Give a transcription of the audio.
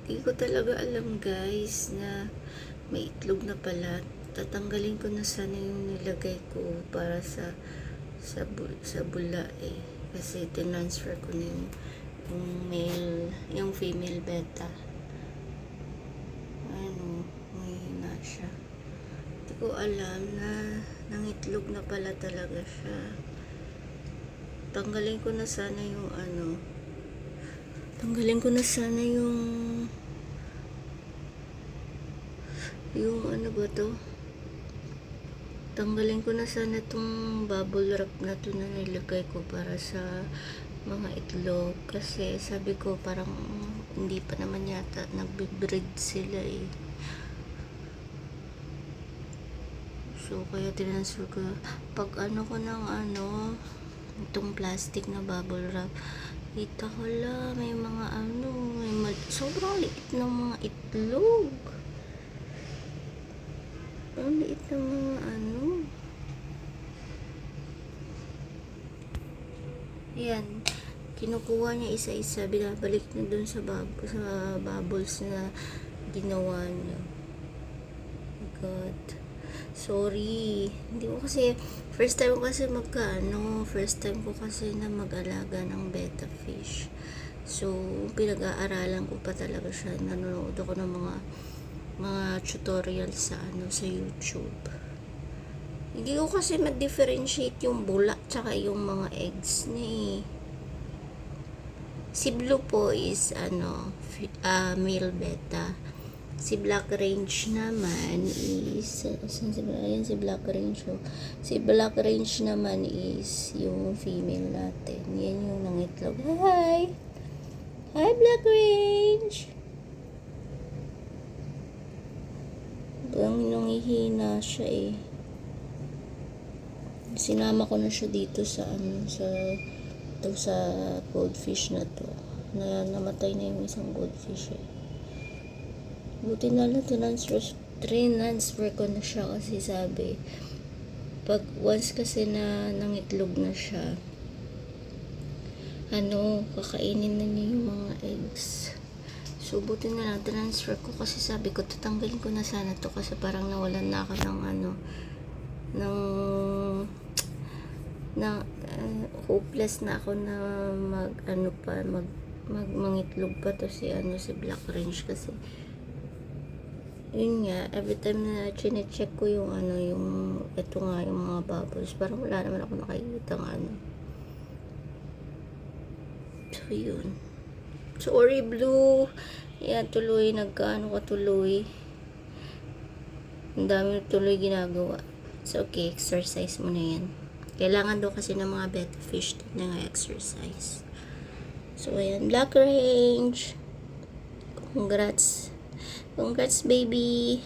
Di ko talaga alam guys na may itlog na pala. Tatanggalin ko na sana yung nilagay ko para sa bula eh. Kasi tinransfer ko na yung male, yung female beta. Ano, mahina siya. Di ko alam na nangitlog na pala talaga siya. Tanggalin ko na sana yung ano ba to? Tanggalin ko na sana itong bubble wrap na to na nilagay ko para sa mga itlog. Kasi sabi ko parang hindi pa naman yata nagbe-breed sila eh. So, kaya tinransfer ko. Pag ko ng itong plastic na bubble wrap, kita ko lang, may mga sobrang liit ng mga itlog. Ang liit ng mga Ayan. Kinukuha niya isa-isa, binabalik na dun sa bubbles na ginawa niya. Oh God. Sorry. Hindi ko kasi, first time ko kasi na mag-alaga ng betta fish. So, pinag-aaralan ko pa talaga siya. Nanonood ako ng mga tutorials sa YouTube. Hindi ko kasi ma-differentiate yung bula tsaka yung mga eggs niya eh. Si Blue po is male beta. Si Black Range naman is ayan si Black Range. Si Black Range naman is yung female natin. Yan yung nangitlog. Hi! Hi Black Range! Ang nangihina siya eh. Sinama ko na siya dito sa goldfish na to. Namatay na yung isang goldfish eh. Buti na lang transfer ko na siya kasi sabi pag once kasi na nangitlog na siya kakainin na niya yung mga eggs. So buti na lang transfer ko kasi sabi ko tatanggalin ko na sana to kasi parang nawalan na ako ng hopeless na ako na mangitlog pa to si Black Range kasi yun nga, every time na chine-check ko yung ito nga, yung mga bubbles, parang wala naman ako nakikita so yun. Sorry Blue, yan tuloy, katuloy, ang dami tuloy ginagawa. So okay, exercise mo na yan. Kailangan daw kasi ng mga betta fish na nga exercise. So ayan, Black Range, congrats baby.